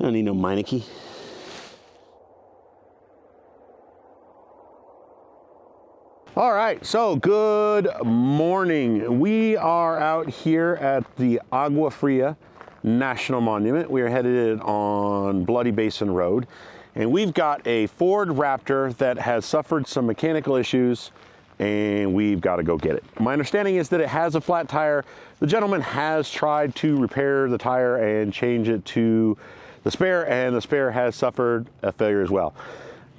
don't need no Meineke. All right, so good morning. We are out here at the Agua Fria National Monument. We are headed on Bloody Basin Road, and we've got a Ford Raptor that has suffered some mechanical issues, and we've got to go get it. My understanding is that it has a flat tire. The gentleman has tried to repair the tire and change it to the spare, and the spare has suffered a failure as well.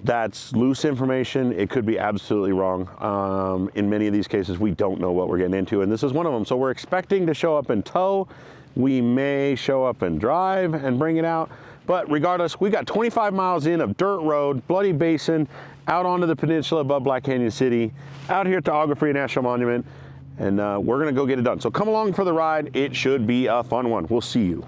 That's loose information. It could be absolutely wrong. In many of these cases, we don't know what we're getting into, and this is one of them. So we're expecting to show up in tow. We may show up and drive and bring it out, but regardless, we got 25 miles in of dirt road, Bloody Basin, out onto the peninsula above Black Canyon City, out here at the Agua Fria National Monument, and we're gonna go get it done. So come along for the ride. It should be a fun one. We'll see you.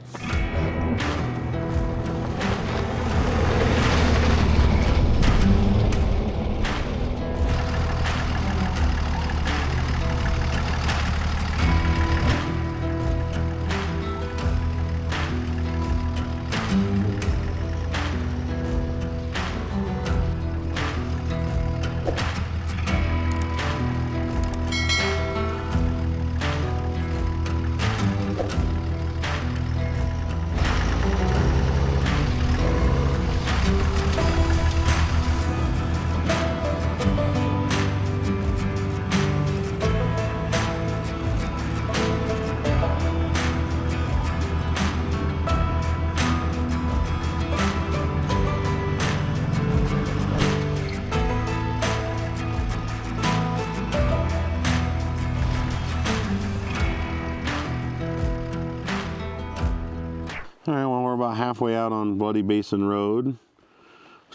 All right, well, we're about halfway out on Bloody Basin Road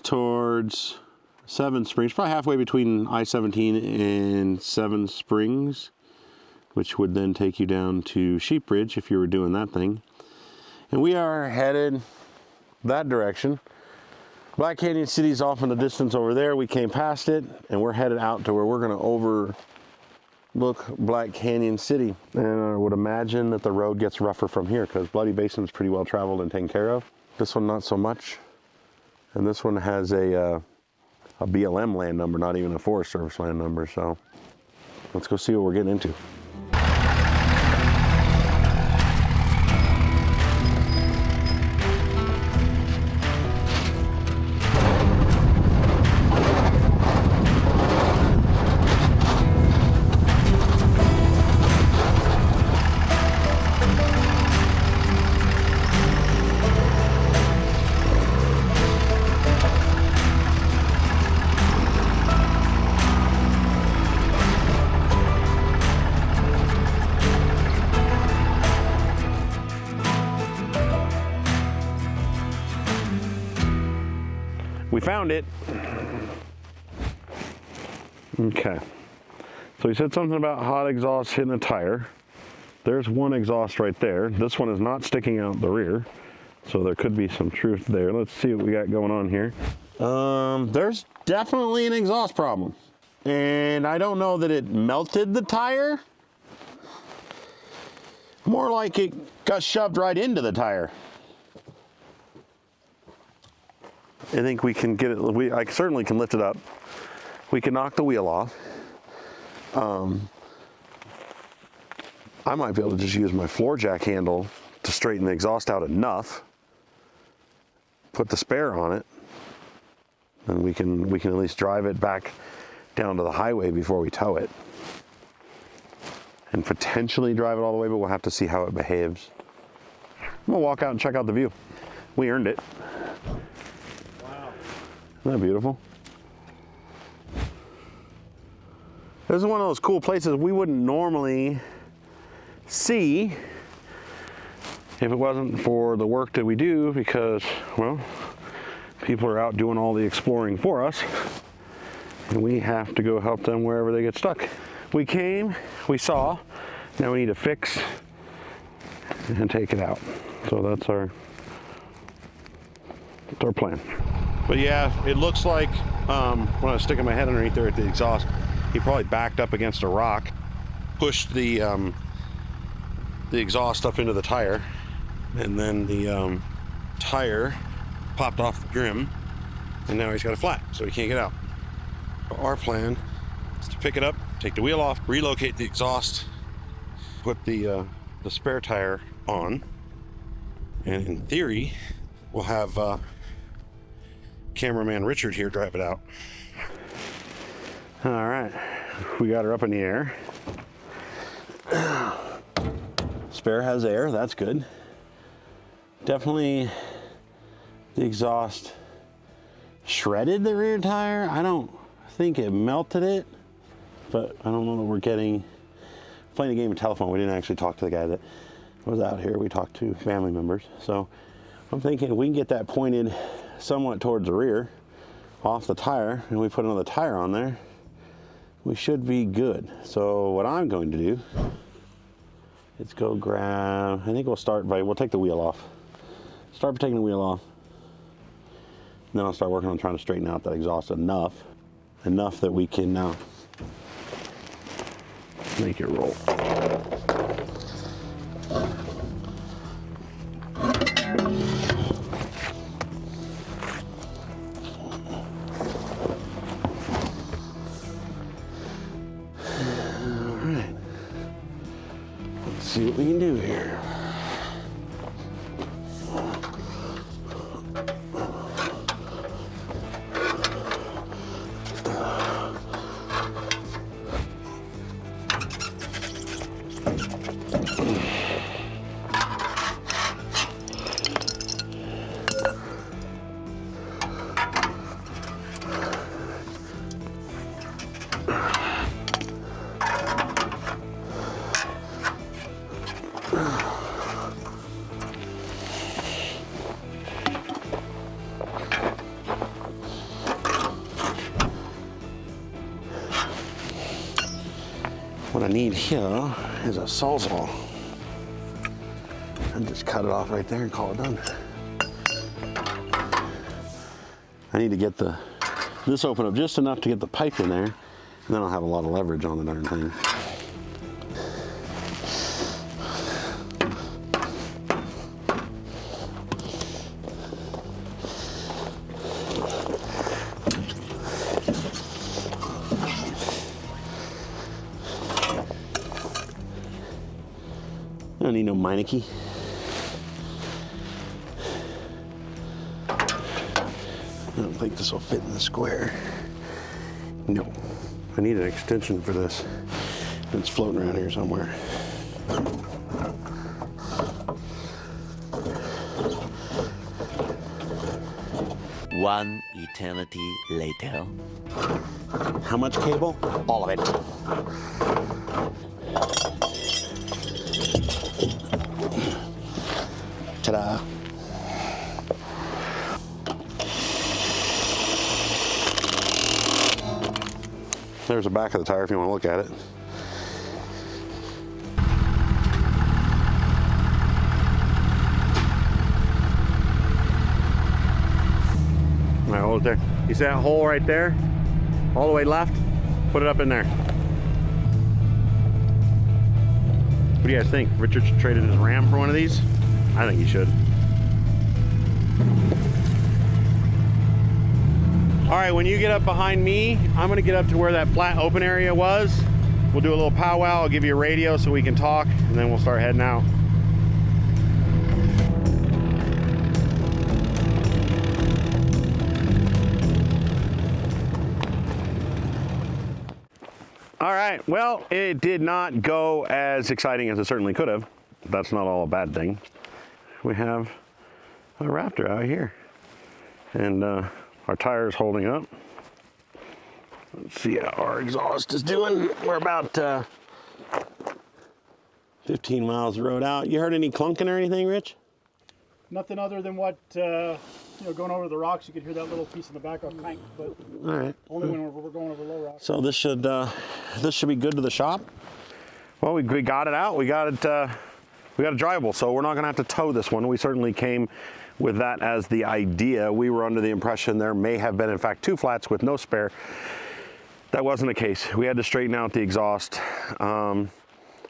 towards Seven Springs, probably halfway between I-17 and Seven Springs, which would then take you down to Sheep Ridge if you were doing that thing. And we are headed that direction. Black Canyon City's off in the distance over there. We came past it, and we're headed out to where we're gonna overlook Black Canyon City. And I would imagine that the road gets rougher from here because Bloody Basin's pretty well traveled and taken care of. This one not so much. And this one has a BLM land number, not even a Forest Service land number. So let's go see what we're getting into. We found it. Okay. So he said something about hot exhaust hitting a tire. There's one exhaust right there. This one is not sticking out the rear, so there could be some truth there. Let's see what we got going on here. There's definitely an exhaust problem. And I don't know that it melted the tire. More like it got shoved right into the tire. I think we can get it, I certainly can lift it up. We can knock the wheel off. I might be able to just use my floor jack handle to straighten the exhaust out enough. Put the spare on it, and we can at least drive it back down to the highway before we tow it. And potentially drive it all the way, but we'll have to see how it behaves. I'm gonna walk out and check out the view. We earned it. Isn't that beautiful? This is one of those cool places we wouldn't normally see if it wasn't for the work that we do, because, well, people are out doing all the exploring for us, and we have to go help them wherever they get stuck. We came, we saw, now we need to fix and take it out. So that's our plan. But yeah, it looks like when I was sticking my head underneath there at the exhaust, he probably backed up against a rock, pushed the exhaust up into the tire, and then the tire popped off the trim, and now he's got a flat, so he can't get out. Our plan is to pick it up, take the wheel off, relocate the exhaust, put the spare tire on, and in theory, we'll have cameraman Richard here drive it out. All right, we got her up in the air. Spare has air, that's good. Definitely the exhaust shredded the rear tire. I don't think it melted it, but I don't know that we're playing a game of telephone. We didn't actually talk to the guy that was out here. We talked to family members. So I'm thinking if we can get that pointed somewhat towards the rear off the tire and we put another tire on there, we should be good. So what I'm going to do is go grab, I think we'll take the wheel off. Start by taking the wheel off. And then I'll start working on trying to straighten out that exhaust enough that we can now make it roll. See what we can do here. What I need here is a sawzall. And just cut it off right there and call it done. I need to get this open up just enough to get the pipe in there, and then I'll have a lot of leverage on the darn thing. I don't need no Meineke. I don't think this will fit in the square. No. I need an extension for this. It's floating around here somewhere. One eternity later. How much cable? All of it. Ta-da. There's the back of the tire if you want to look at it. All right, hold it there. You see that hole right there? All the way left? Put it up in there. What do you guys think? Richard traded his Ram for one of these? I think he should. All right, when you get up behind me, I'm gonna get up to where that flat open area was. We'll do a little powwow. I'll give you a radio so we can talk, and then we'll start heading out. All right, well, it did not go as exciting as it certainly could have. That's not all a bad thing. We have a Raptor out here, and our tire's holding up. Let's see how our exhaust is doing. We're about 15 miles of road out. You heard any clunking or anything, Rich? Nothing other than what, going over the rocks, you could hear that little piece in the back of clank, but all right. Only when we're going over low rocks. So this should be good to the shop. Well, we got it out. We got it drivable, so we're not gonna have to tow this one. We certainly came with that as the idea. We were under the impression there may have been, in fact, two flats with no spare. That wasn't the case. We had to straighten out the exhaust.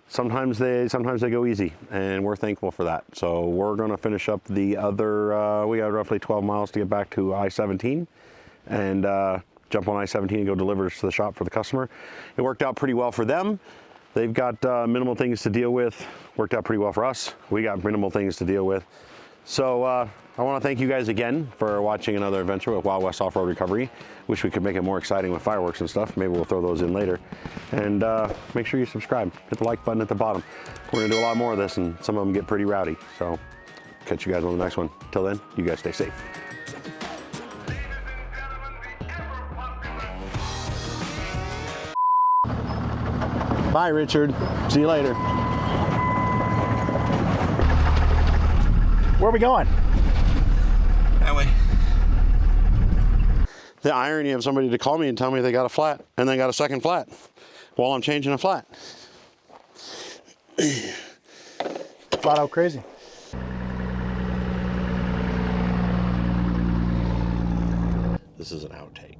sometimes they go easy, and we're thankful for that. So we're going to finish up the other. We got roughly 12 miles to get back to I-17, and jump on I-17 and go deliver to the shop for the customer. It worked out pretty well for them. They've got minimal things to deal with. Worked out pretty well for us. We got minimal things to deal with. So I want to thank you guys again for watching another adventure with Wild West Off-Road Recovery. Wish we could make it more exciting with fireworks and stuff. Maybe we'll throw those in later. And make sure you subscribe. Hit the like button at the bottom. We're going to do a lot more of this, and some of them get pretty rowdy. So catch you guys on the next one. Till then, you guys stay safe. Bye, Richard. See you later. Where are we going? That way. The irony of somebody to call me and tell me they got a flat and then got a second flat while I'm changing a flat. Flat out crazy. This is an outtake.